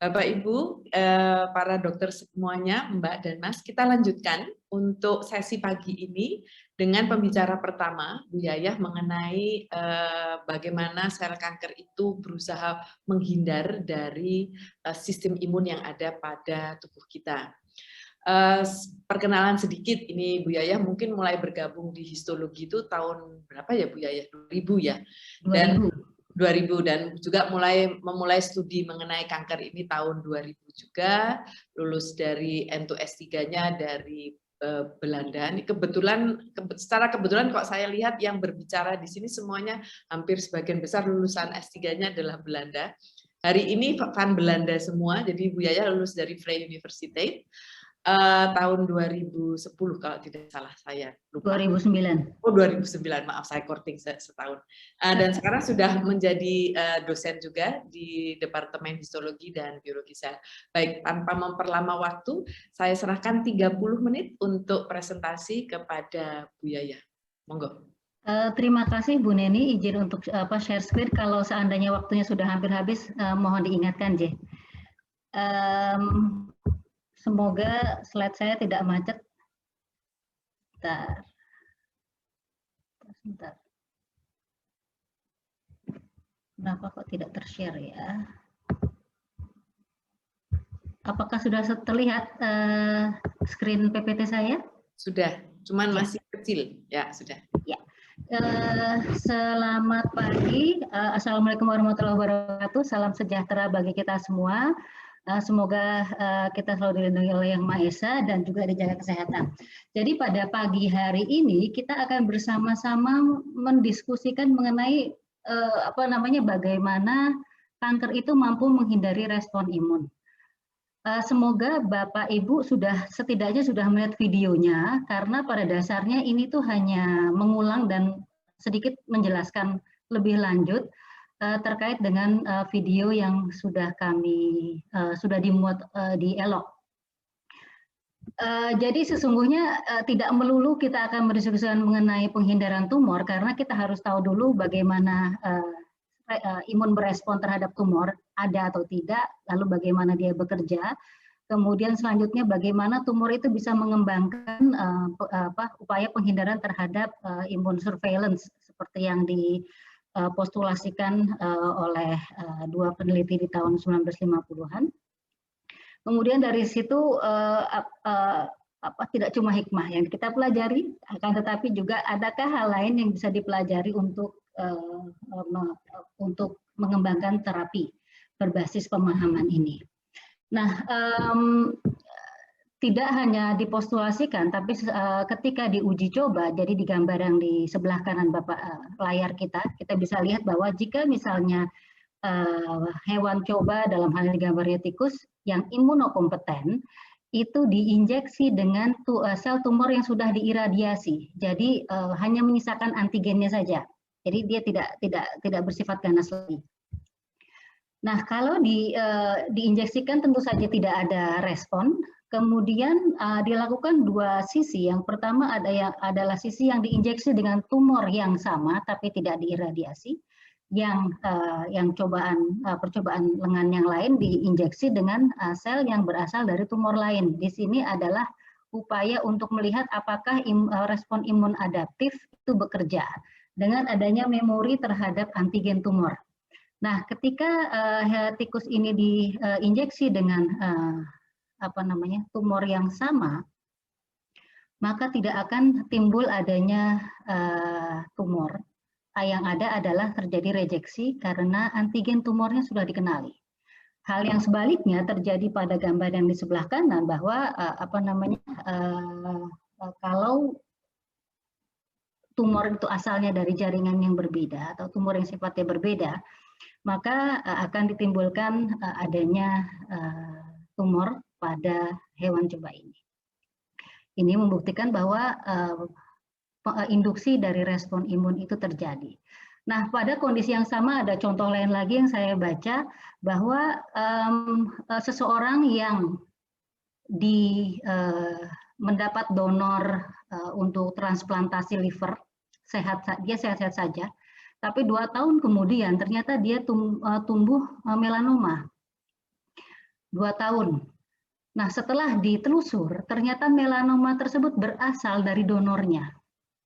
Bapak Ibu, para dokter semuanya, Mbak dan Mas, kita lanjutkan untuk sesi pagi ini dengan pembicara pertama, Bu Yayah, mengenai bagaimana sel kanker itu berusaha menghindar dari sistem imun yang ada pada tubuh kita. Perkenalan sedikit, ini Bu Yayah mungkin mulai bergabung di histologi itu tahun berapa ya Bu Yayah? 2000 ya? 2000 dan juga memulai studi mengenai kanker ini tahun 2000 juga, lulus dari N2 S3-nya dari Belanda. Ini secara kebetulan kok saya lihat yang berbicara di sini semuanya hampir sebagian besar lulusan S3-nya adalah Belanda. Hari ini kan Belanda semua, jadi Bu Yayah lulus dari Vrije Universiteit tahun 2010 kalau tidak salah, saya lupa. 2009. Oh, 2009, maaf saya korting setahun. Dan sekarang sudah menjadi dosen juga di Departemen Histologi dan Biologi Sel. Baik, tanpa memperlama waktu, saya serahkan 30 menit untuk presentasi kepada Bu Yayah. Monggo. Terima kasih Bu Neni, izin untuk share screen. Kalau seandainya waktunya sudah hampir habis, mohon diingatkan, J. Semoga slide saya tidak macet. Sebentar. Kenapa kok tidak tershare ya? Apakah sudah terlihat screen PPT saya? Sudah, cuman ya. Masih kecil. Ya, sudah. Ya. Selamat pagi. Assalamualaikum warahmatullahi wabarakatuh. Salam sejahtera bagi kita semua. Semoga kita selalu dilindungi oleh Yang Maha Esa dan juga dijaga kesehatan. Jadi pada pagi hari ini kita akan bersama-sama mendiskusikan mengenai bagaimana kanker itu mampu menghindari respon imun. Semoga Bapak Ibu setidaknya sudah melihat videonya, karena pada dasarnya ini tuh hanya mengulang dan sedikit menjelaskan lebih lanjut terkait dengan video yang sudah dimuat di Elok. Jadi sesungguhnya tidak melulu kita akan berdiskusikan mengenai penghindaran tumor, karena kita harus tahu dulu bagaimana imun berespon terhadap tumor, ada atau tidak, lalu bagaimana dia bekerja. Kemudian selanjutnya bagaimana tumor itu bisa mengembangkan upaya penghindaran terhadap imun surveillance seperti yang dipostulasikan oleh dua peneliti di tahun 1950-an. Kemudian dari situ tidak cuma hikmah yang kita pelajari, akan tetapi juga adakah hal lain yang bisa dipelajari untuk mengembangkan terapi berbasis pemahaman ini. Nah, tidak hanya dipostulasikan, tapi ketika diuji coba, jadi di gambar yang di sebelah kanan layar kita bisa lihat bahwa jika misalnya hewan coba, dalam hal ini gambarnya tikus, yang imunokompeten, itu diinjeksi dengan sel tumor yang sudah diiradiasi. Jadi hanya menyisakan antigennya saja. Jadi dia tidak bersifat ganas lagi. Nah, kalau diinjeksikan tentu saja tidak ada respon. Kemudian dilakukan dua sisi. Yang pertama adalah sisi yang diinjeksi dengan tumor yang sama tapi tidak diiradiasi. Yang percobaan lengan yang lain diinjeksi dengan sel yang berasal dari tumor lain. Di sini adalah upaya untuk melihat apakah respon imun adaptif itu bekerja dengan adanya memori terhadap antigen tumor. Nah, ketika tikus ini diinjeksi dengan tumor yang sama, maka tidak akan timbul adanya tumor. Yang ada adalah terjadi rejeksi karena antigen tumornya sudah dikenali. Hal yang sebaliknya terjadi pada gambar yang di sebelah kanan, bahwa kalau tumor itu asalnya dari jaringan yang berbeda atau tumor yang sifatnya berbeda, maka akan ditimbulkan adanya tumor pada hewan coba ini. Ini membuktikan bahwa induksi dari respon imun itu terjadi. Nah, pada kondisi yang sama ada contoh lain lagi yang saya baca, bahwa seseorang yang mendapat donor untuk transplantasi liver, dia sehat-sehat saja, tapi 2 tahun kemudian ternyata dia tumbuh melanoma. 2 tahun. Nah, setelah ditelusur, ternyata melanoma tersebut berasal dari donornya.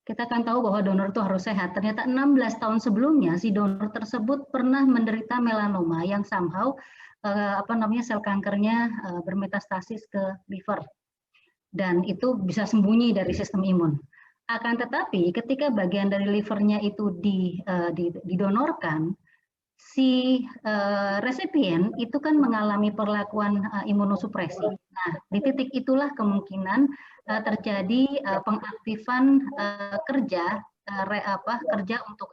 Kita kan tahu bahwa donor itu harus sehat. Ternyata 16 tahun sebelumnya si donor tersebut pernah menderita melanoma yang somehow sel kankernya bermetastasis ke liver. Dan itu bisa sembunyi dari sistem imun. Akan tetapi ketika bagian dari livernya itu didonorkan, si resipien itu kan mengalami perlakuan imunosupresi. Nah, di titik itulah kemungkinan terjadi pengaktifan kerja untuk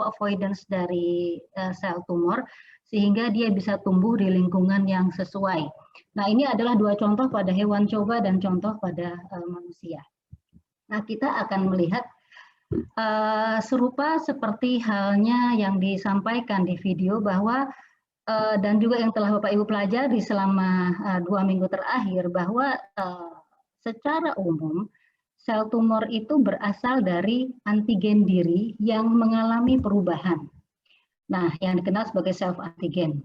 avoidance dari sel tumor sehingga dia bisa tumbuh di lingkungan yang sesuai. Nah, ini adalah 2 contoh pada hewan coba dan contoh pada manusia. Nah, kita akan melihat serupa seperti halnya yang disampaikan di video bahwa dan juga yang telah Bapak Ibu pelajari selama 2 minggu terakhir bahwa secara umum sel tumor itu berasal dari antigen diri yang mengalami perubahan. Nah, yang dikenal sebagai self antigen.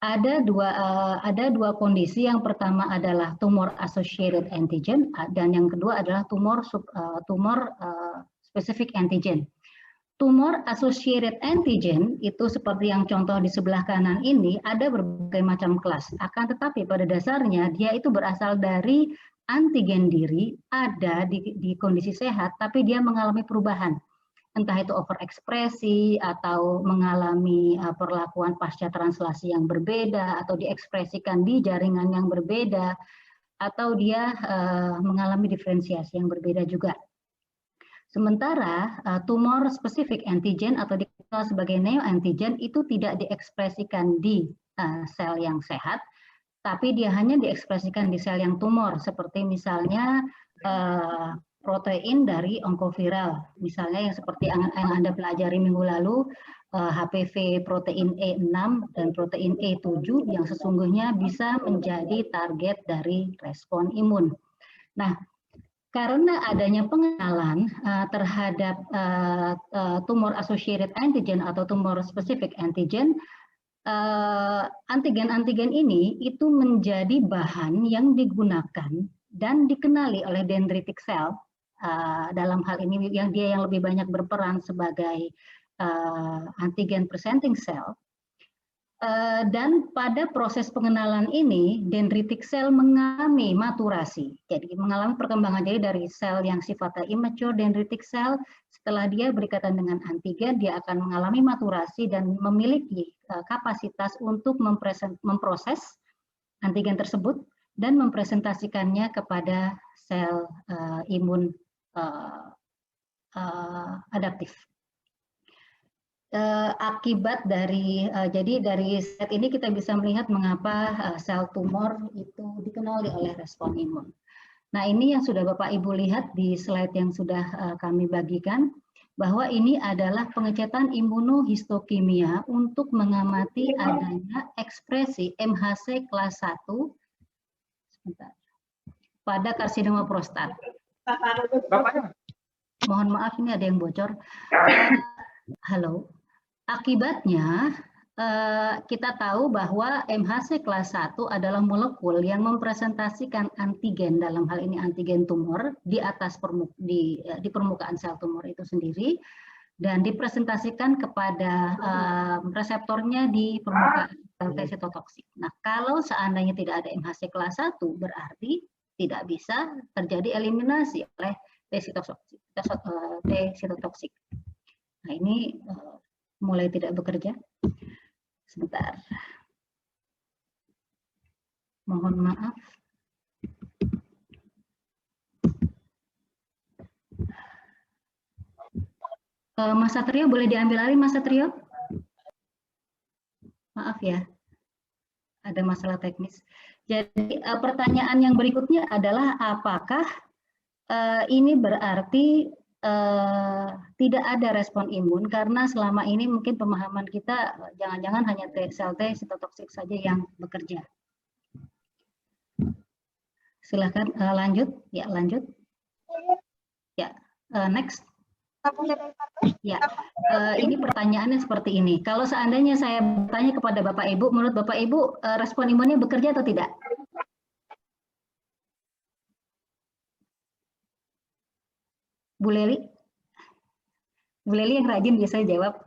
Ada dua kondisi. Yang pertama adalah tumor associated antigen dan yang kedua adalah tumor specific antigen. Tumor associated antigen itu seperti yang contoh di sebelah kanan ini ada berbagai macam kelas. Akan tetapi pada dasarnya dia itu berasal dari antigen diri, ada di kondisi sehat, tapi dia mengalami perubahan. Entah itu overekspresi atau mengalami perlakuan pasca translasi yang berbeda, atau diekspresikan di jaringan yang berbeda, atau dia mengalami diferensiasi yang berbeda juga. Sementara tumor spesifik antigen atau dikenal sebagai neoantigen itu tidak diekspresikan di sel yang sehat, tapi dia hanya diekspresikan di sel yang tumor, seperti misalnya protein dari onkoviral, misalnya yang seperti yang Anda pelajari minggu lalu, HPV protein E6 dan protein E7 yang sesungguhnya bisa menjadi target dari respon imun. Nah, karena adanya pengenalan terhadap tumor associated antigen atau tumor specific antigen, antigen-antigen ini itu menjadi bahan yang digunakan dan dikenali oleh dendritic cell, dalam hal ini dia yang lebih banyak berperan sebagai antigen presenting cell. Dan pada proses pengenalan ini, dendritic cell mengalami maturasi. Jadi mengalami perkembangan dari sel yang sifatnya immature dendritic cell, setelah dia berikatan dengan antigen, dia akan mengalami maturasi dan memiliki kapasitas untuk memproses antigen tersebut dan mempresentasikannya kepada sel imun adaptif. Akibat dari jadi dari slide ini kita bisa melihat mengapa sel tumor itu dikenali oleh respon imun. Nah, ini yang sudah Bapak Ibu lihat di slide yang sudah kami bagikan, bahwa ini adalah pengecetan imunohistokimia untuk mengamati adanya ekspresi MHC kelas 1 pada karsinoma prostat. Mohon maaf, ini ada yang bocor. Halo. Akibatnya, kita tahu bahwa MHC kelas 1 adalah molekul yang mempresentasikan antigen, dalam hal ini antigen tumor, di atas di permukaan sel tumor itu sendiri, dan dipresentasikan kepada reseptornya di permukaan sel T sitotoksik. Nah, kalau seandainya tidak ada MHC kelas 1, berarti tidak bisa terjadi eliminasi oleh T sitotoksik. Nah, ini mulai tidak bekerja. Sebentar. Mohon maaf. Mas Satrio, boleh diambil alih Mas Satrio? Maaf ya, ada masalah teknis. Jadi pertanyaan yang berikutnya adalah apakah ini berarti tidak ada respon imun, karena selama ini mungkin pemahaman kita jangan-jangan hanya sel T sitotoksik saja yang bekerja. Silakan lanjut. Ya, lanjut. Ya, next. Ya, ini pertanyaannya seperti ini. Kalau seandainya saya bertanya kepada Bapak Ibu, menurut Bapak Ibu respon imunnya bekerja atau tidak? Bu Leli? Bu Leli yang rajin biasanya jawab.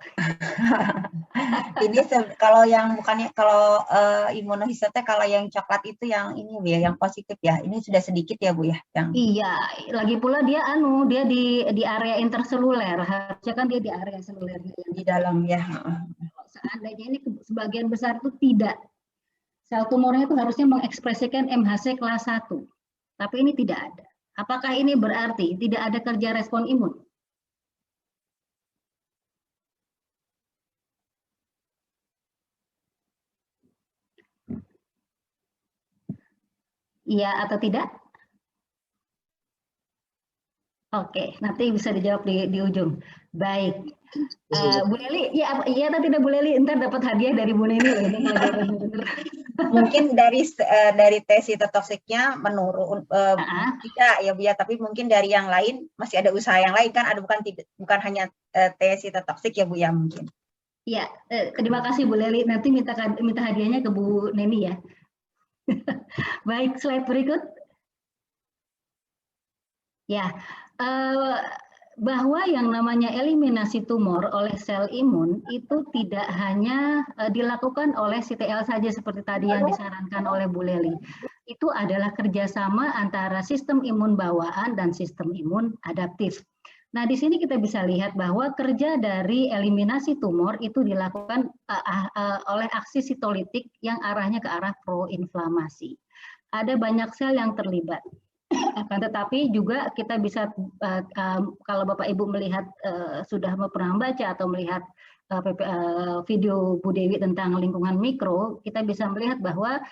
Ini kalau yang bukannya kalau imunohistotnya kalau yang coklat itu yang ini Bu ya, yang positif ya. Ini sudah sedikit ya Bu ya yang. Iya, lagi pula dia dia di area interseluler. Harusnya kan dia di area seluler Di dalam ya. Seandainya ini sebagian besar itu tidak. Sel tumornya itu harusnya mengekspresikan MHC kelas 1. Tapi ini tidak ada. Apakah ini berarti tidak ada kerja respon imun? Iya atau tidak? Oke, nanti bisa dijawab di ujung. Baik. Bu Leli, iya atau tidak Bu Leli? Ntar dapat hadiah dari Bu Neni loh ini. Mungkin dari tes sitotoksiknya menurun tidak ya Bu ya, tapi mungkin dari yang lain masih ada usaha yang lain kan, ada bukan hanya tes sitotoksik ya Bu ya mungkin. Iya, terima kasih Bu Leli. Nanti minta hadiahnya ke Bu Neni ya. Baik, slide berikut. Ya, bahwa yang namanya eliminasi tumor oleh sel imun itu tidak hanya dilakukan oleh CTL saja seperti tadi yang disarankan oleh Bu Leli. Itu adalah kerjasama antara sistem imun bawaan dan sistem imun adaptif. Nah, di sini kita bisa lihat bahwa kerja dari eliminasi tumor itu dilakukan oleh aksi sitolitik yang arahnya ke arah proinflamasi. Ada banyak sel yang terlibat. Akan tetapi juga kita bisa kalau Bapak Ibu melihat sudah pernah membaca atau melihat video Bu Dewi tentang lingkungan mikro, kita bisa melihat bahwa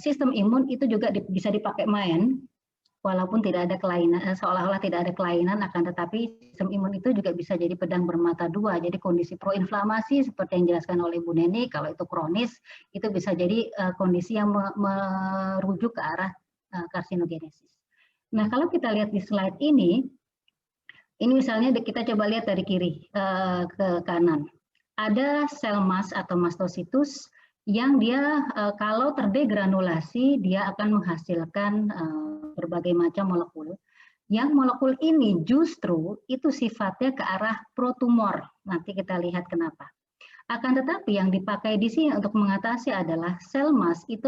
sistem imun itu juga bisa dipakai main, walaupun tidak ada kelainan, seolah-olah tidak ada kelainan, akan tetapi sistem imun itu juga bisa jadi pedang bermata dua. Jadi kondisi proinflamasi seperti yang dijelaskan oleh Bu Neni, kalau itu kronis itu bisa jadi kondisi yang merujuk ke arah karsinogenesis. Nah, kalau kita lihat di slide ini misalnya kita coba lihat dari kiri ke kanan. Ada sel mast atau mastositus yang dia kalau terdegranulasi dia akan menghasilkan berbagai macam molekul. Yang molekul ini justru itu sifatnya ke arah protumor. Nanti kita lihat kenapa. Akan tetapi yang dipakai di sini untuk mengatasi adalah sel mast itu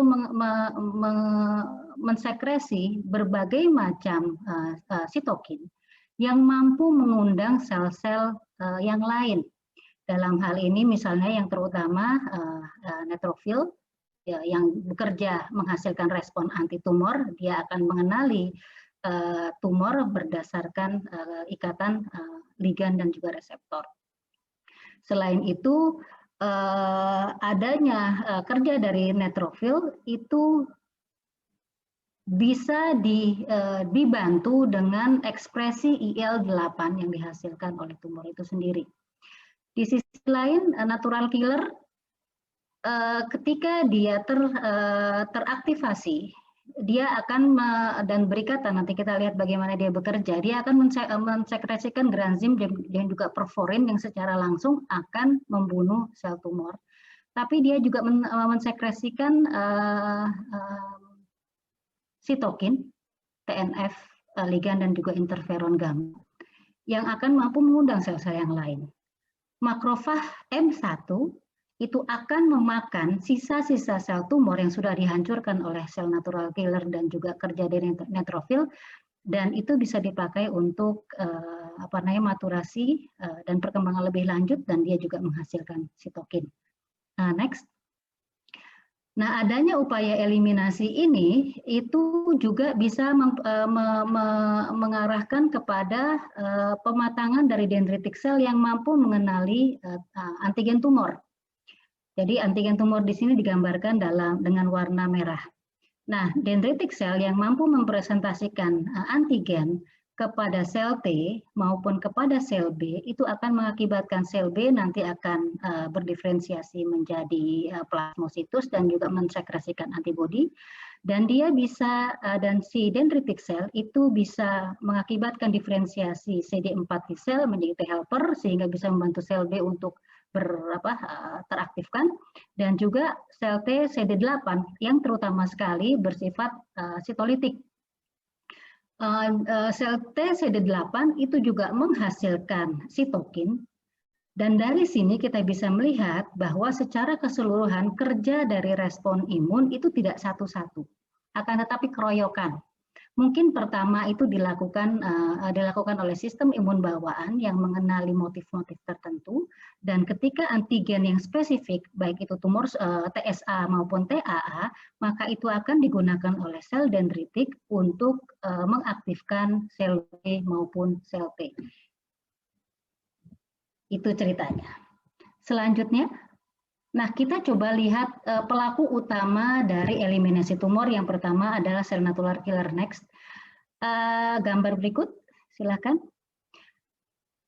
mensekresi berbagai macam sitokin yang mampu mengundang sel-sel yang lain. Dalam hal ini misalnya yang terutama neutrofil yang bekerja menghasilkan respon antitumor, dia akan mengenali tumor berdasarkan ikatan ligan dan juga reseptor. Selain itu, adanya kerja dari neutrofil itu bisa dibantu dengan ekspresi IL-8 yang dihasilkan oleh tumor itu sendiri. Di sisi lain, natural killer ketika dia teraktivasi, dia akan dan berikatan, nanti kita lihat bagaimana dia bekerja, dia akan mensekresikan granzim dan juga perforin yang secara langsung akan membunuh sel tumor. Tapi dia juga mensekresikan sitokin, TNF, ligan dan juga interferon gamma yang akan mampu mengundang sel-sel yang lain. Makrofag M1 itu akan memakan sisa-sisa sel tumor yang sudah dihancurkan oleh sel natural killer dan juga kerja dari neutrofil, dan itu bisa dipakai untuk maturasi dan perkembangan lebih lanjut, dan dia juga menghasilkan sitokin. Next. Nah, adanya upaya eliminasi ini itu juga bisa mengarahkan kepada pematangan dari dendritic cell yang mampu mengenali antigen tumor. Jadi antigen tumor di sini digambarkan dengan warna merah. Nah, dendritic cell yang mampu mempresentasikan antigen kepada sel T maupun kepada sel B itu akan mengakibatkan sel B nanti akan berdiferensiasi menjadi plasmositus dan juga mensekresikan antibodi, dan dia bisa dan si dendritic cell itu bisa mengakibatkan diferensiasi CD4 T sel menjadi T helper sehingga bisa membantu sel B untuk teraktifkan, dan juga sel T CD8 yang terutama sekali bersifat sitolitik. Sel T CD8 itu juga menghasilkan sitokin, dan dari sini kita bisa melihat bahwa secara keseluruhan kerja dari respon imun itu tidak satu-satu, akan tetapi keroyokan. Mungkin pertama itu dilakukan oleh sistem imun bawaan yang mengenali motif-motif tertentu, dan ketika antigen yang spesifik baik itu tumor TSA maupun TAA, maka itu akan digunakan oleh sel dendritik untuk mengaktifkan sel B maupun sel T. Itu ceritanya. Selanjutnya, nah, kita coba lihat pelaku utama dari eliminasi tumor. Yang pertama adalah sel natural killer next. Gambar berikut, silakan.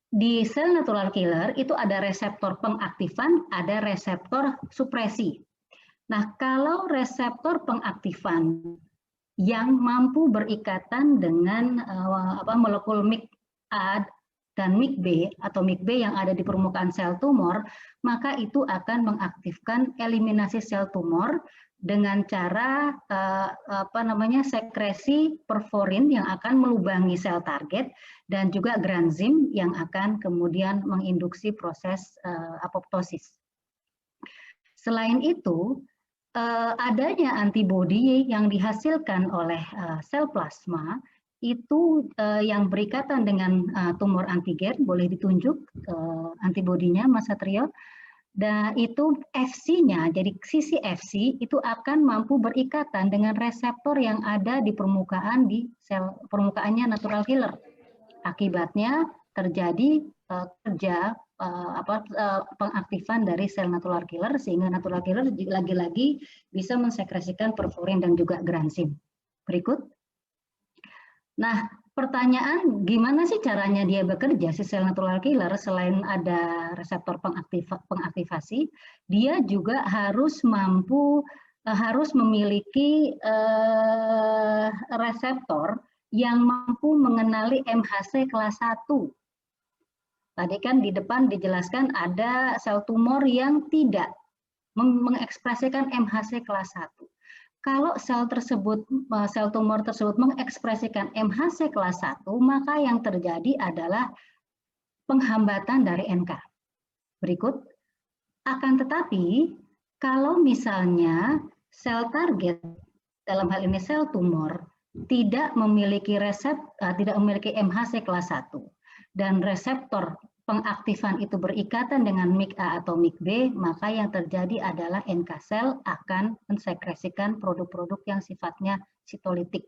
Di sel natural killer itu ada reseptor pengaktifan, ada reseptor supresi. Nah, kalau reseptor pengaktifan yang mampu berikatan dengan molekul MIC-A dan MIC-B atau MIC-B yang ada di permukaan sel tumor, maka itu akan mengaktifkan eliminasi sel tumor dengan cara sekresi perforin yang akan melubangi sel target dan juga granzim yang akan kemudian menginduksi proses apoptosis. Selain itu, adanya antibodi yang dihasilkan oleh sel plasma itu yang berikatan dengan tumor antigen, boleh ditunjuk antibodinya Mas Satrio, dan itu Fc-nya, jadi sisi Fc itu akan mampu berikatan dengan reseptor yang ada di permukaan sel permukaannya natural killer. Akibatnya terjadi kerja pengaktifan dari sel natural killer sehingga natural killer lagi-lagi bisa mensekresikan perforin dan juga granzim. Berikut. Nah, pertanyaan gimana sih caranya dia bekerja si sel natural killer selain ada reseptor pengaktifasi, dia juga harus memiliki reseptor yang mampu mengenali MHC kelas 1. Tadi kan di depan dijelaskan ada sel tumor yang tidak mengekspresikan MHC kelas 1. Kalau sel tumor tersebut mengekspresikan MHC kelas 1, maka yang terjadi adalah penghambatan dari NK. Berikut. Akan tetapi, kalau misalnya sel target, dalam hal ini sel tumor, tidak memiliki MHC kelas 1, dan reseptor pengaktifan itu berikatan dengan MIC-A atau MIC-B, maka yang terjadi adalah NK sel akan mensekresikan produk-produk yang sifatnya sitolitik.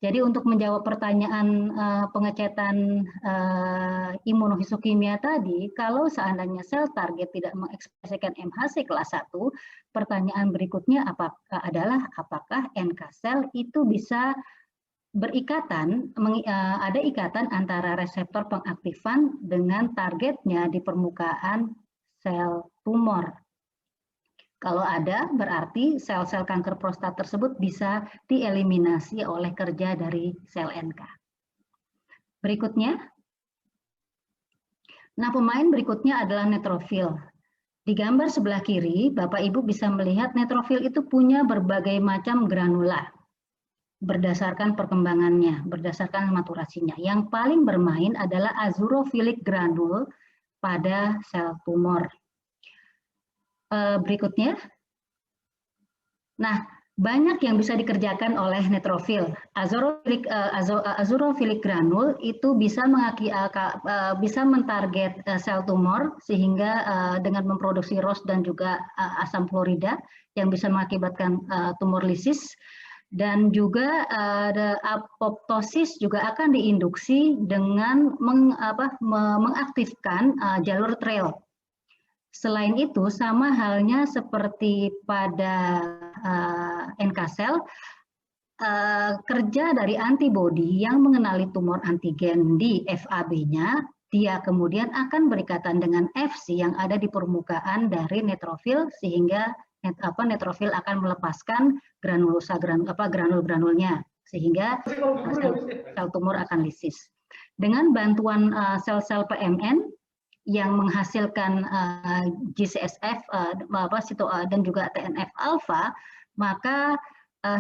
Jadi untuk menjawab pertanyaan pengecetan imunohistokimia tadi, kalau seandainya sel target tidak mengekspresikan MHC kelas 1, pertanyaan berikutnya adalah apakah NK sel itu bisa berikatan, ada ikatan antara reseptor pengaktifan dengan targetnya di permukaan sel tumor. Kalau ada, berarti sel-sel kanker prostat tersebut bisa dieliminasi oleh kerja dari sel NK. Berikutnya. Nah, pemain berikutnya adalah neutrofil. Di gambar sebelah kiri, Bapak Ibu bisa melihat neutrofil itu punya berbagai macam granula. Berdasarkan perkembangannya, berdasarkan maturasinya. Yang paling bermain adalah azurofilik granul pada sel tumor. Berikutnya. Nah, banyak yang bisa dikerjakan oleh neutrofil. Azurofilik granul itu bisa mentarget sel tumor sehingga dengan memproduksi ROS dan juga asam klorida yang bisa mengakibatkan tumor lisis. Dan juga apoptosis juga akan diinduksi dengan mengaktifkan jalur trail. Selain itu, sama halnya seperti pada NK sel, kerja dari antibodi yang mengenali tumor antigen di FAB-nya, dia kemudian akan berikatan dengan Fc yang ada di permukaan dari neutrofil sehingga neutrofil akan melepaskan granul-granulnya sehingga sel tumor akan lisis. Dengan bantuan sel-sel PMN yang menghasilkan GCSF dan juga TNF alfa, maka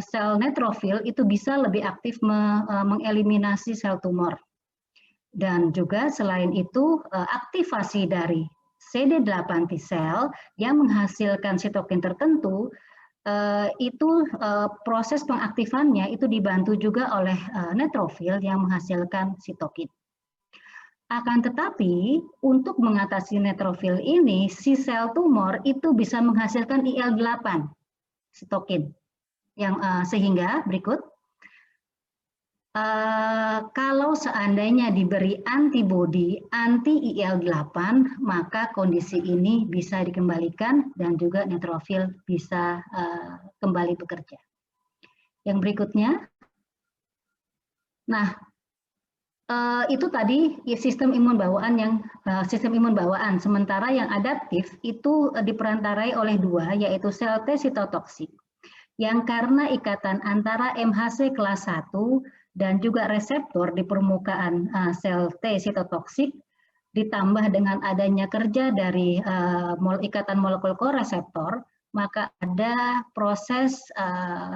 sel neutrofil itu bisa lebih aktif mengeliminasi sel tumor. Dan juga selain itu aktivasi dari CD8 T sel yang menghasilkan sitokin tertentu, itu proses pengaktifannya itu dibantu juga oleh neutrofil yang menghasilkan sitokin. Akan tetapi untuk mengatasi neutrofil ini, si sel tumor itu bisa menghasilkan IL-8 sitokin. Yang sehingga berikut, kalau seandainya diberi antibodi anti IL-8, maka kondisi ini bisa dikembalikan dan juga neutrofil bisa kembali bekerja. Yang berikutnya, nah itu tadi sistem imun bawaan sementara yang adaptif itu diperantarai oleh dua, yaitu sel T sitotoksik yang karena ikatan antara MHC kelas 1 dan juga reseptor di permukaan sel T sitotoksik ditambah dengan adanya kerja dari ikatan molekul koreseptor, maka ada proses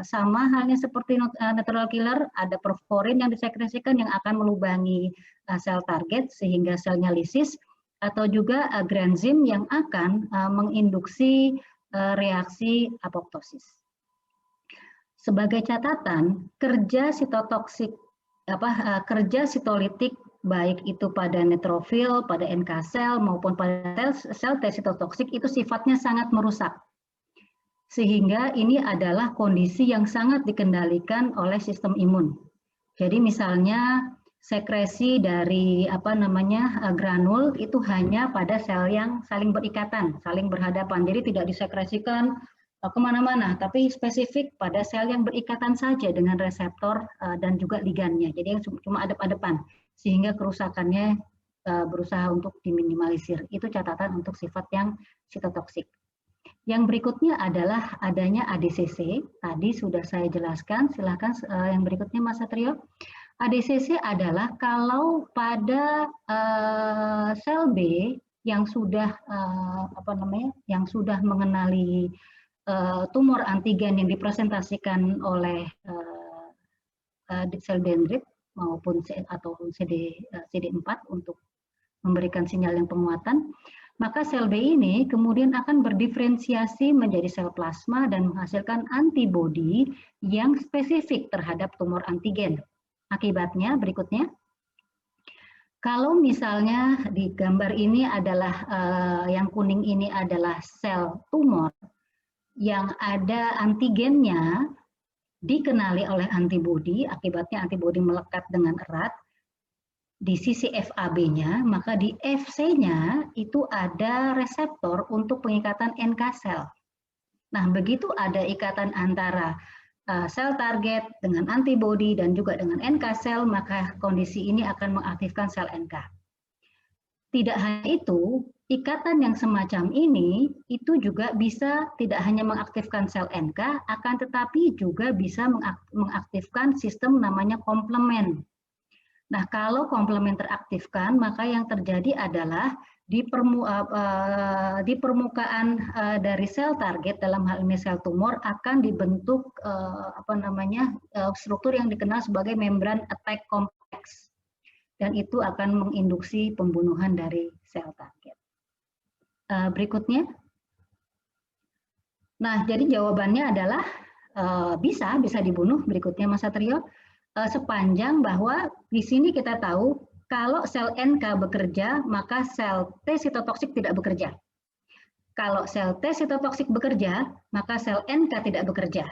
sama halnya seperti natural killer, ada perforin yang disekresikan yang akan melubangi sel target sehingga selnya lisis, atau juga granzim yang akan menginduksi reaksi apoptosis. Sebagai catatan, kerja sitotoksik, kerja sitolitik baik itu pada neutrofil, pada NK sel maupun pada sel T sitotoksik itu sifatnya sangat merusak. Sehingga ini adalah kondisi yang sangat dikendalikan oleh sistem imun. Jadi misalnya sekresi dari granul itu hanya pada sel yang saling berikatan, saling berhadapan. Jadi tidak disekresikan kemana-mana, tapi spesifik pada sel yang berikatan saja dengan reseptor dan juga ligannya. Jadi yang cuma adep-adepan, sehingga kerusakannya berusaha untuk diminimalisir. Itu catatan untuk sifat yang sitotoksik. Yang berikutnya adalah adanya ADCC. Tadi sudah saya jelaskan. Silakan yang berikutnya, Mas Satrio. ADCC adalah kalau pada sel B yang sudah yang sudah mengenali tumor antigen yang dipresentasikan oleh sel dendrit maupun CD4 untuk memberikan sinyal yang penguatan, maka sel B ini kemudian akan berdiferensiasi menjadi sel plasma dan menghasilkan antibodi yang spesifik terhadap tumor antigen. Akibatnya berikutnya, kalau misalnya di gambar ini adalah yang kuning ini adalah sel tumor yang ada antigennya dikenali oleh antibodi, akibatnya antibodi melekat dengan erat di sisi FAB-nya, maka di FC-nya itu ada reseptor untuk pengikatan NK sel. Nah, begitu ada ikatan antara sel target dengan antibodi dan juga dengan NK sel, maka kondisi ini akan mengaktifkan sel NK. Tidak hanya itu, ikatan yang semacam ini itu juga bisa tidak hanya mengaktifkan sel NK, akan tetapi juga bisa mengaktifkan sistem namanya komplement. Nah, kalau komplement teraktifkan, maka yang terjadi adalah di permukaan dari sel target, dalam hal ini sel tumor, akan dibentuk struktur yang dikenal sebagai membran attack complex. Dan itu akan menginduksi pembunuhan dari sel target. Berikutnya. Nah, jadi jawabannya adalah bisa dibunuh. Berikutnya, Mas Satrio, sepanjang bahwa di sini kita tahu kalau sel NK bekerja, maka sel T sitotoksik tidak bekerja. Kalau sel T sitotoksik bekerja, maka sel NK tidak bekerja.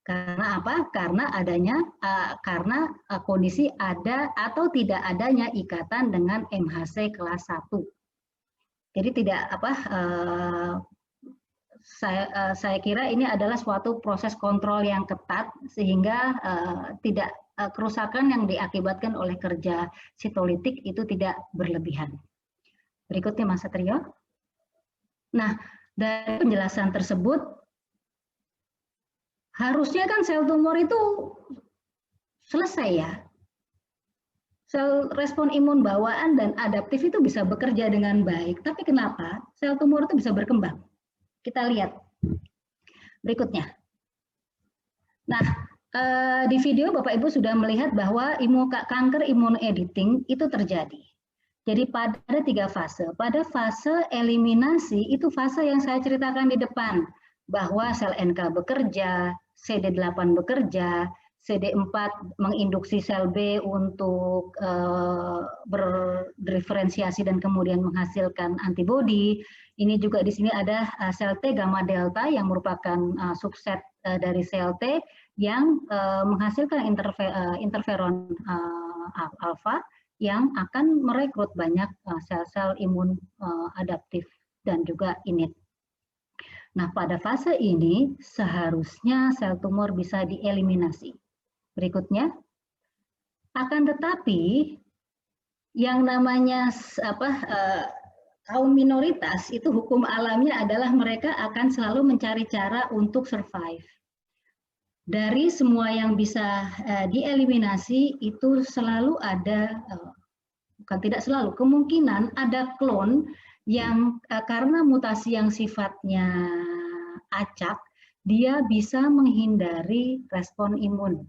Karena apa? Karena kondisi ada atau tidak adanya ikatan dengan MHC kelas 1. Jadi tidak saya kira ini adalah suatu proses kontrol yang ketat sehingga tidak kerusakan yang diakibatkan oleh kerja sitolitik itu tidak berlebihan. Berikutnya Mas Satrio. Nah, dari penjelasan tersebut harusnya kan sel tumor itu selesai ya. Sel respon imun bawaan dan adaptif itu bisa bekerja dengan baik. Tapi kenapa sel tumor itu bisa berkembang? Kita lihat berikutnya. Nah, di video Bapak Ibu sudah melihat bahwa kanker immunoediting itu terjadi. Jadi ada 3 fase. Pada fase eliminasi itu fase yang saya ceritakan di depan. Bahwa sel NK bekerja, CD8 bekerja, CD4 menginduksi sel B untuk berdiferensiasi dan kemudian menghasilkan antibodi. Ini juga di sini ada sel T gamma delta yang merupakan subset dari sel T yang menghasilkan interferon alfa yang akan merekrut banyak sel-sel imun adaptif dan juga innate. Nah, pada fase ini seharusnya sel tumor bisa dieliminasi. Berikutnya, akan tetapi yang namanya kaum minoritas itu hukum alamnya adalah mereka akan selalu mencari cara untuk survive. Dari semua yang bisa dieliminasi itu selalu ada, bukan tidak selalu, kemungkinan ada klon yang karena mutasi yang sifatnya acak, dia bisa menghindari respon imun.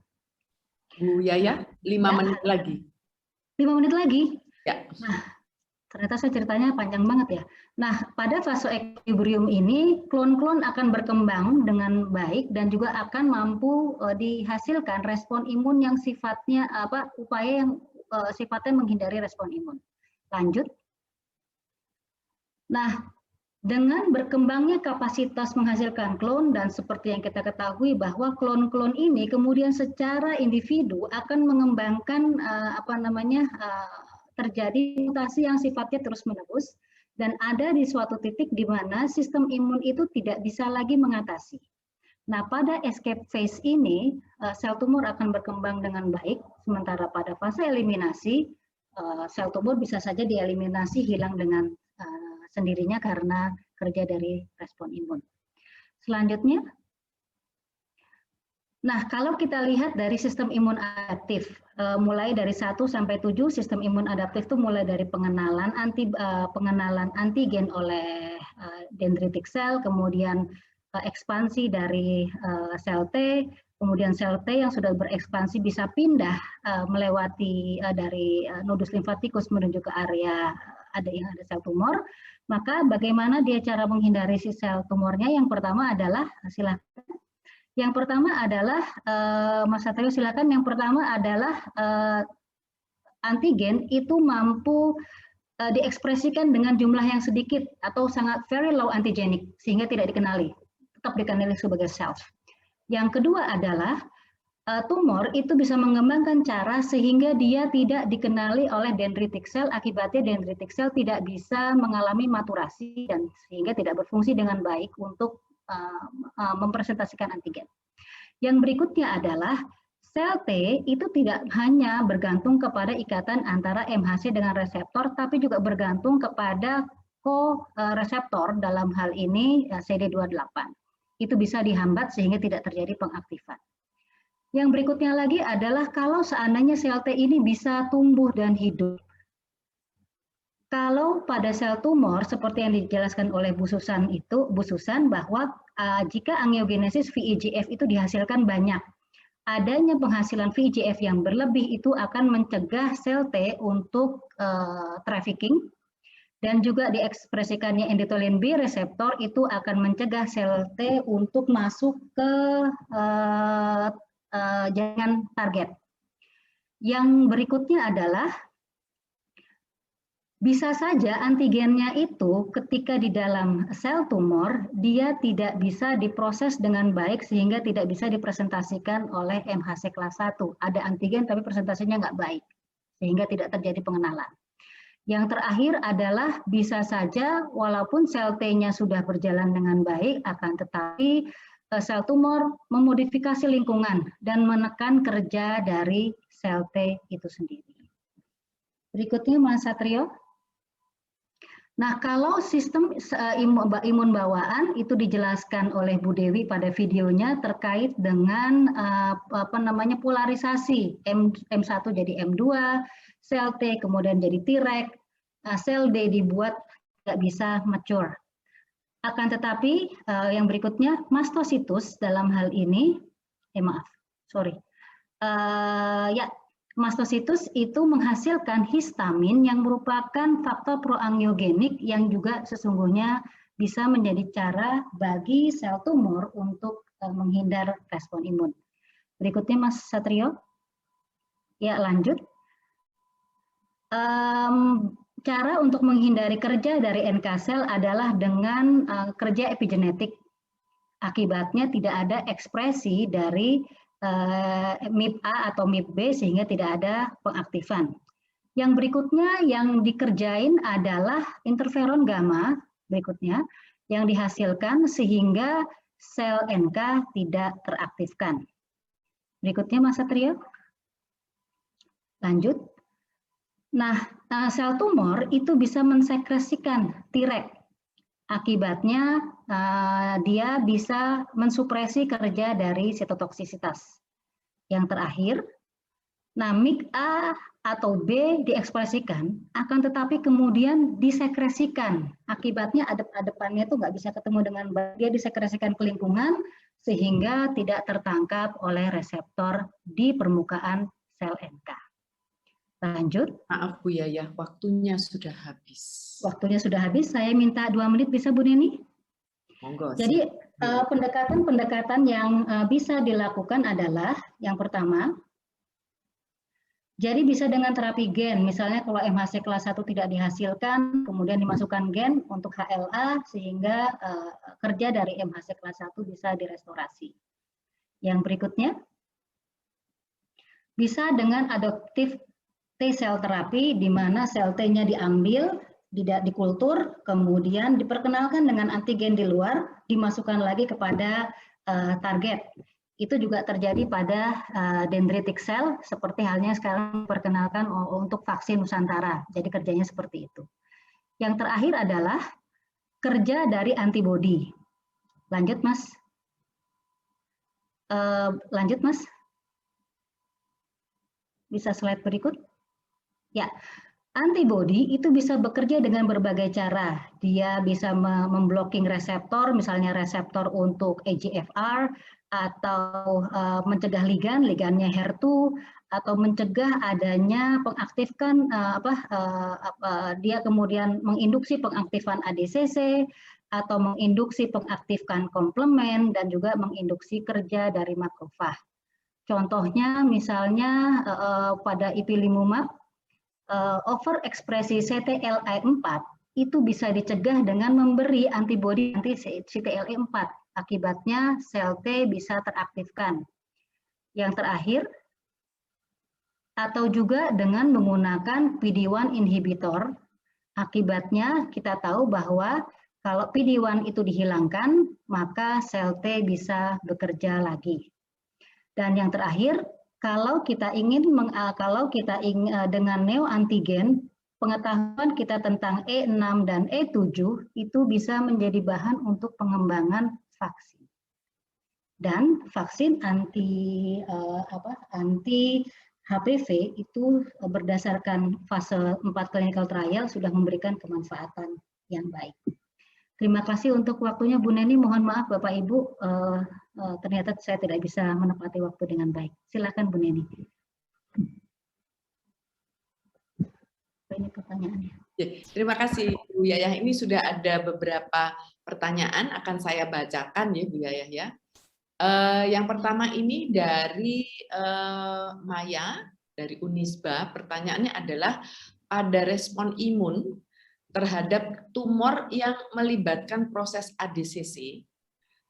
Bu Yaya, 5 menit lagi. 5 menit lagi? Ya. Nah, ternyata saya ceritanya panjang banget ya. Nah, pada fase equilibrium ini, klon-klon akan berkembang dengan baik dan juga akan mampu dihasilkan respon imun yang sifatnya upaya yang sifatnya menghindari respon imun. Lanjut. Nah, dengan berkembangnya kapasitas menghasilkan klon dan seperti yang kita ketahui bahwa klon-klon ini kemudian secara individu akan mengembangkan terjadi mutasi yang sifatnya terus-menerus dan ada di suatu titik di mana sistem imun itu tidak bisa lagi mengatasi. Nah, pada escape phase ini sel tumor akan berkembang dengan baik, sementara pada fase eliminasi sel tumor bisa saja dieliminasi hilang dengan sendirinya karena kerja dari respon imun. Selanjutnya, nah kalau kita lihat dari sistem imun adaptif, mulai dari 1 sampai 7 sistem imun adaptif itu mulai dari pengenalan antigen oleh dendritic cell, kemudian ekspansi dari sel T, kemudian sel T yang sudah berekspansi bisa pindah melewati dari nodus limfatikus menuju ke area yang ada sel tumor. Maka bagaimana dia cara menghindari si sel tumornya? Yang pertama adalah, silakan. Yang pertama adalah, Mas Satrio silakan. Yang pertama adalah antigen itu mampu diekspresikan dengan jumlah yang sedikit atau sangat very low antigenic sehingga tidak dikenali, tetap dikenali sebagai self. Yang kedua adalah tumor itu bisa mengembangkan cara sehingga dia tidak dikenali oleh dendritic cell, akibatnya dendritic cell tidak bisa mengalami maturasi dan sehingga tidak berfungsi dengan baik untuk mempresentasikan antigen. Yang berikutnya adalah sel T itu tidak hanya bergantung kepada ikatan antara MHC dengan reseptor, tapi juga bergantung kepada co-reseptor dalam hal ini CD28. Itu bisa dihambat sehingga tidak terjadi pengaktifan. Yang berikutnya lagi adalah kalau seandainya sel T ini bisa tumbuh dan hidup. Kalau pada sel tumor seperti yang dijelaskan oleh Bu Susan bahwa jika angiogenesis VEGF itu dihasilkan banyak, adanya penghasilan VEGF yang berlebih itu akan mencegah sel T untuk trafficking dan juga diekspresikannya endothelin B reseptor itu akan mencegah sel T untuk masuk ke jaringan target. Yang berikutnya adalah bisa saja antigennya itu ketika di dalam sel tumor dia tidak bisa diproses dengan baik sehingga tidak bisa dipresentasikan oleh MHC kelas 1. Ada antigen tapi presentasinya nggak baik sehingga tidak terjadi pengenalan. Yang terakhir adalah bisa saja walaupun sel T-nya sudah berjalan dengan baik, akan tetapi sel tumor memodifikasi lingkungan dan menekan kerja dari sel T itu sendiri. Berikutnya Mas Satrio. Nah, kalau sistem imun bawaan itu dijelaskan oleh Bu Dewi pada videonya terkait dengan polarisasi M1 jadi M2, sel T kemudian jadi Treg, sel D dibuat tidak bisa mature. Akan tetapi yang berikutnya mastositus dalam hal ini, mastositus itu menghasilkan histamin yang merupakan faktor proangiogenik yang juga sesungguhnya bisa menjadi cara bagi sel tumor untuk menghindar respon imun. Berikutnya Mas Satrio. Ya, lanjut. Cara untuk menghindari kerja dari NK sel adalah dengan kerja epigenetik. Akibatnya tidak ada ekspresi dari MIP-A atau MIP-B sehingga tidak ada pengaktifan. Yang berikutnya yang dikerjain adalah interferon gamma berikutnya yang dihasilkan sehingga sel NK tidak teraktifkan. Berikutnya Mas Satrio. Lanjut. Nah, sel tumor itu bisa mensekresikan Treg. Akibatnya dia bisa mensupresi kerja dari sitotoksisitas. Yang terakhir, nah MIC-A atau B diekspresikan, akan tetapi kemudian disekresikan. Akibatnya adep-adepannya itu nggak bisa ketemu dengan baik, dia disekresikan ke lingkungan sehingga tidak tertangkap oleh reseptor di permukaan sel NK. Lanjut. Maaf Bu Yayah, waktunya sudah habis. Waktunya sudah habis, saya minta 2 menit bisa Bu Neni? Monggo. Jadi pendekatan-pendekatan yang bisa dilakukan adalah yang pertama, jadi bisa dengan terapi gen, misalnya kalau MHC kelas 1 tidak dihasilkan, kemudian dimasukkan gen untuk HLA sehingga kerja dari MHC kelas 1 bisa direstorasi. Yang berikutnya, bisa dengan adoptif T-sel terapi di mana sel T-nya diambil, dikultur, kemudian diperkenalkan dengan antigen di luar, dimasukkan lagi kepada target. Itu juga terjadi pada dendritic cell, seperti halnya sekarang diperkenalkan untuk vaksin Nusantara. Jadi kerjanya seperti itu. Yang terakhir adalah kerja dari antibodi. Lanjut, Mas. Lanjut, Mas. Bisa slide berikut. Ya, antibodi itu bisa bekerja dengan berbagai cara. Dia bisa memblocking reseptor, misalnya reseptor untuk EGFR, atau mencegah ligannya HER2, atau mencegah adanya pengaktifkan dia kemudian menginduksi pengaktifan ADCC, atau menginduksi pengaktifkan komplement, dan juga menginduksi kerja dari makrofag. Contohnya misalnya pada ipilimumab, overekspresi CTLA4 itu bisa dicegah dengan memberi antibodi anti CTLA4. Akibatnya sel T bisa teraktifkan. Yang terakhir, atau juga dengan menggunakan PD-1 inhibitor. Akibatnya kita tahu bahwa kalau PD-1 itu dihilangkan, maka sel T bisa bekerja lagi. Dan yang terakhir, kalau kita ingin dengan neoantigen, pengetahuan kita tentang E6 dan E7 itu bisa menjadi bahan untuk pengembangan vaksin. Dan vaksin anti HPV itu berdasarkan fase 4 clinical trial sudah memberikan kemanfaatan yang baik. Terima kasih untuk waktunya Bu Neni. Mohon maaf Bapak Ibu, ternyata saya tidak bisa menepati waktu dengan baik. Silakan Bu Neni. Ini pertanyaannya. Terima kasih Bu Yayah. Ini sudah ada beberapa pertanyaan, akan saya bacakan ya Bu Yayah ya. Yang pertama ini dari Maya, dari Unisba. Pertanyaannya adalah, ada respon imun terhadap tumor yang melibatkan proses ADCC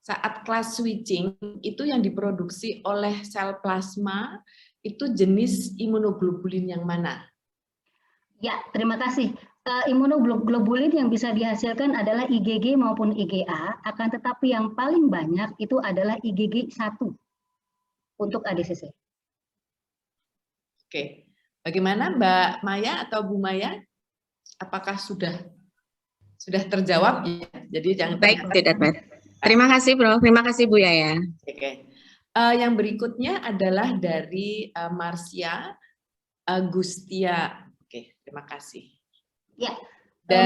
saat class switching itu yang diproduksi oleh sel plasma itu jenis imunoglobulin yang mana? Ya, terima kasih. Imunoglobulin yang bisa dihasilkan adalah IgG maupun IgA, akan tetapi yang paling banyak itu adalah IgG 1 untuk ADCC. Oke, bagaimana Mbak Maya atau Bu Maya? Apakah sudah terjawab? Ya, jadi jangan baik, tidak. Terima kasih, Bro. Terima kasih, Bu Yaya. Oke. Yang berikutnya adalah dari Marcia Agustia. Oke, terima kasih. Ya,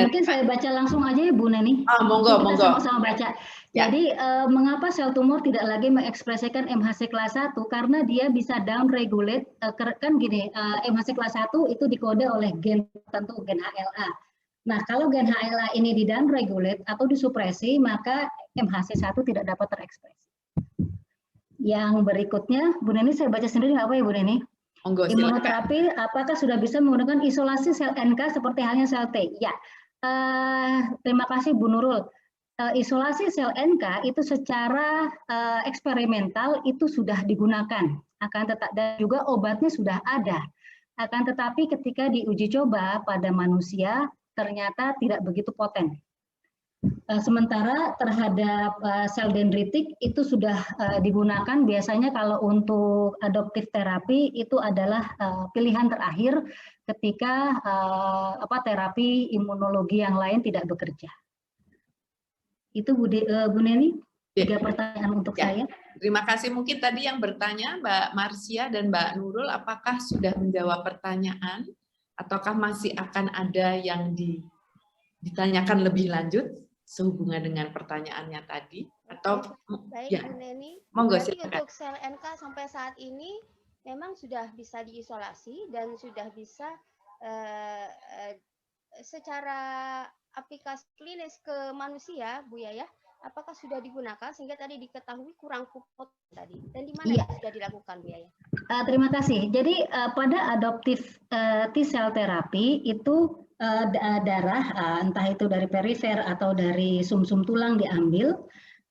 mungkin saya baca langsung aja ya Bu Neni. Monggo, kita sama-sama baca. Ya. Jadi mengapa sel tumor tidak lagi mengekspresikan MHC kelas 1? Karena dia bisa down regulate, kan gini, MHC kelas 1 itu dikode oleh gen tertentu, gen HLA. Nah, kalau gen HLA ini di down regulate atau disupresi, maka MHC 1 tidak dapat terekspresi. Yang berikutnya, Bu Neni saya baca sendiri nggak apa ya Bu Neni? Imunoterapi, apakah sudah bisa menggunakan isolasi sel NK seperti halnya sel T? Ya, terima kasih Bu Nurul. Isolasi sel NK itu secara eksperimental itu sudah digunakan, dan juga obatnya sudah ada. Akan tetapi ketika diuji coba pada manusia ternyata tidak begitu poten. Sementara terhadap sel dendritik itu sudah digunakan biasanya kalau untuk adoptif terapi itu adalah pilihan terakhir ketika terapi imunologi yang lain tidak bekerja. Itu Bu Neni, 3 pertanyaan untuk saya. Terima kasih. Mungkin tadi yang bertanya Mbak Marcia dan Mbak Nurul, apakah sudah menjawab pertanyaan ataukah masih akan ada yang ditanyakan lebih lanjut sehubungan dengan pertanyaannya tadi? Atau baik, ya, Bu Neni. monggo Berarti silakan. untuk sel NK sampai saat ini memang sudah bisa diisolasi dan sudah bisa secara aplikasi klinis ke manusia, Bu Yaya, apakah sudah digunakan sehingga tadi diketahui kurang puput tadi, dan di mana yang sudah dilakukan, Bu Yaya? Terima kasih. Jadi pada adoptif T-cell terapi itu darah, entah itu dari perifer atau dari sumsum tulang diambil,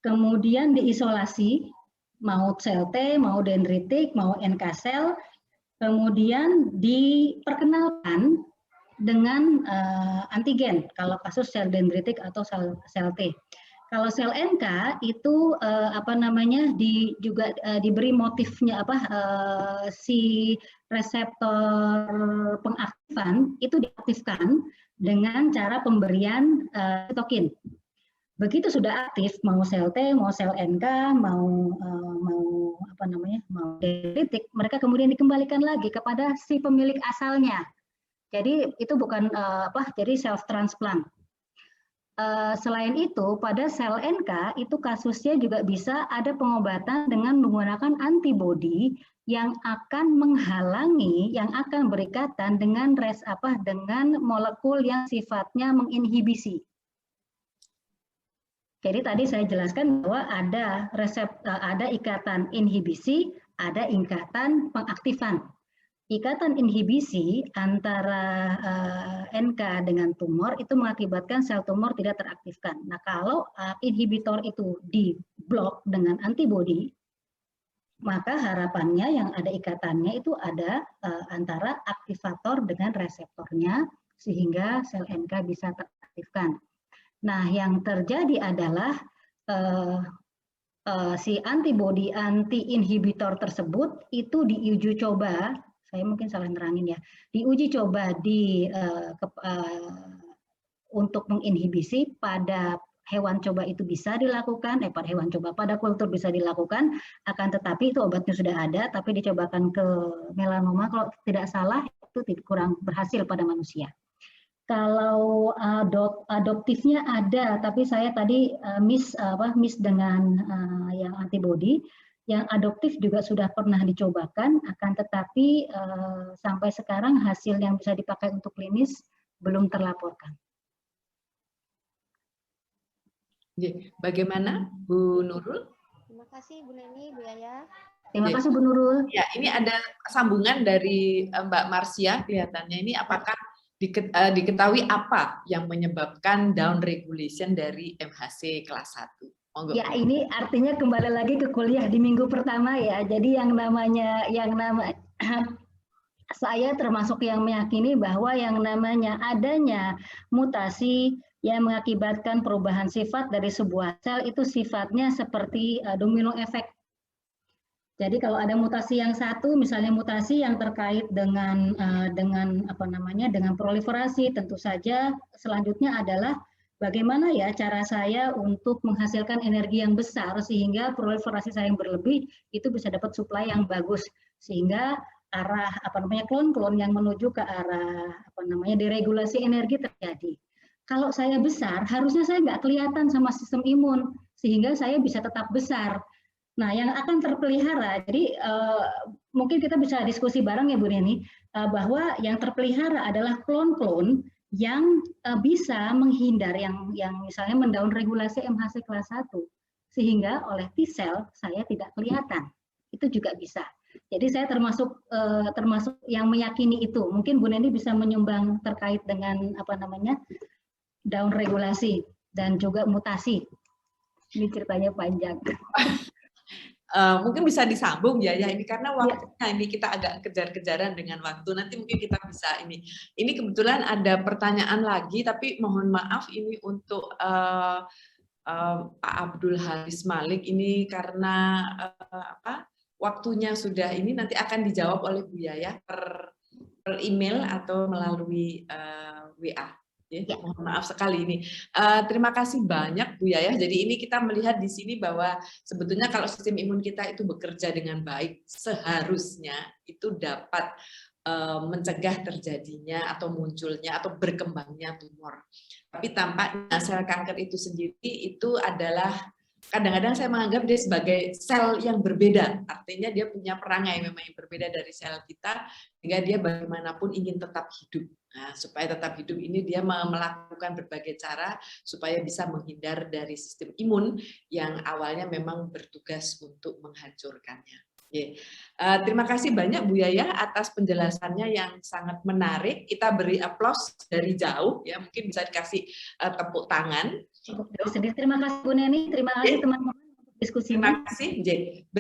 kemudian diisolasi, mau sel T, mau dendritik, mau NK sel, kemudian diperkenalkan dengan antigen, kalau kasus sel dendritik atau sel T. Kalau sel NK itu juga diberi motifnya si reseptor pengaktifan itu diaktifkan dengan cara pemberian sitokin. Begitu sudah aktif, mau sel T, mau sel NK, mau dendritik, mereka kemudian dikembalikan lagi kepada si pemilik asalnya. Jadi itu bukan jadi self transplant. Selain itu, pada sel NK itu kasusnya juga bisa ada pengobatan dengan menggunakan antibodi yang akan menghalangi, yang akan berikatan dengan dengan molekul yang sifatnya menginhibisi. Jadi tadi saya jelaskan bahwa ada ikatan inhibisi, ada ikatan pengaktifan. Ikatan inhibisi antara NK dengan tumor itu mengakibatkan sel tumor tidak teraktifkan. Nah, kalau inhibitor itu diblok dengan antibodi, maka harapannya yang ada ikatannya itu ada antara aktivator dengan reseptornya sehingga sel NK bisa teraktifkan. Nah, yang terjadi adalah si antibodi anti-inhibitor tersebut itu diuji coba, saya mungkin salah nerangin ya, diuji coba untuk menginhibisi pada hewan coba itu bisa dilakukan, pada kultur bisa dilakukan, akan tetapi itu obatnya sudah ada, tapi dicobakan ke melanoma, kalau tidak salah itu kurang berhasil pada manusia. Kalau adoptifnya ada, tapi saya tadi miss dengan yang antibodi. Yang adoptif juga sudah pernah dicobakan, akan tetapi sampai sekarang hasil yang bisa dipakai untuk klinis belum terlaporkan. Bagaimana Bu Nurul? Terima kasih Bu Neni, Bu Yaya. Terima kasih Bu Nurul. Ya, ini ada sambungan dari Mbak Marcia kelihatannya. Ini apakah diketahui apa yang menyebabkan down regulation dari MHC kelas 1? Ya, ini artinya kembali lagi ke kuliah di minggu pertama ya. Jadi yang namanya saya termasuk yang meyakini bahwa yang namanya adanya mutasi yang mengakibatkan perubahan sifat dari sebuah sel itu sifatnya seperti domino efek. Jadi kalau ada mutasi yang satu, misalnya mutasi yang terkait dengan dengan proliferasi, tentu saja selanjutnya adalah bagaimana ya cara saya untuk menghasilkan energi yang besar sehingga proliferasi saya yang berlebih itu bisa dapat supply yang bagus, sehingga arah klon-klon yang menuju ke arah deregulasi energi terjadi. Kalau saya besar, harusnya saya nggak kelihatan sama sistem imun sehingga saya bisa tetap besar. Nah, yang akan terpelihara, jadi mungkin kita bisa diskusi bareng ya Bu Neni, bahwa yang terpelihara adalah klon-klon yang bisa menghindar, yang misalnya mendown regulasi MHC kelas 1, sehingga oleh T-cell saya tidak kelihatan. Itu juga bisa. Jadi saya termasuk yang meyakini itu. Mungkin Bu Neni bisa menyumbang terkait dengan down regulasi dan juga mutasi. Ini ceritanya panjang. Mungkin bisa disambung ya ini karena waktunya ini kita agak kejar-kejaran dengan waktu. Nanti mungkin kita bisa ini. Ini kebetulan ada pertanyaan lagi, tapi mohon maaf ini untuk Pak Abdul Haris Malik ini karena waktunya sudah ini nanti akan dijawab oleh Bu Yayah per email atau melalui WA. Ya, mohon maaf sekali ini. Terima kasih banyak Bu Yayah. Jadi ini kita melihat di sini bahwa sebetulnya kalau sistem imun kita itu bekerja dengan baik, seharusnya itu dapat mencegah terjadinya atau munculnya atau berkembangnya tumor. Tapi tampaknya sel kanker itu sendiri itu adalah kadang-kadang saya menganggap dia sebagai sel yang berbeda, artinya dia punya perangai memang yang berbeda dari sel kita, sehingga dia bagaimanapun ingin tetap hidup. Nah, supaya tetap hidup ini dia melakukan berbagai cara supaya bisa menghindar dari sistem imun yang awalnya memang bertugas untuk menghancurkannya. Terima kasih banyak Bu Yayah atas penjelasannya yang sangat menarik. Kita beri aplaus dari jauh, ya mungkin bisa dikasih tepuk tangan. Terima kasih Bu Neni, terima kasih teman-teman untuk diskusinya. Terima kasih.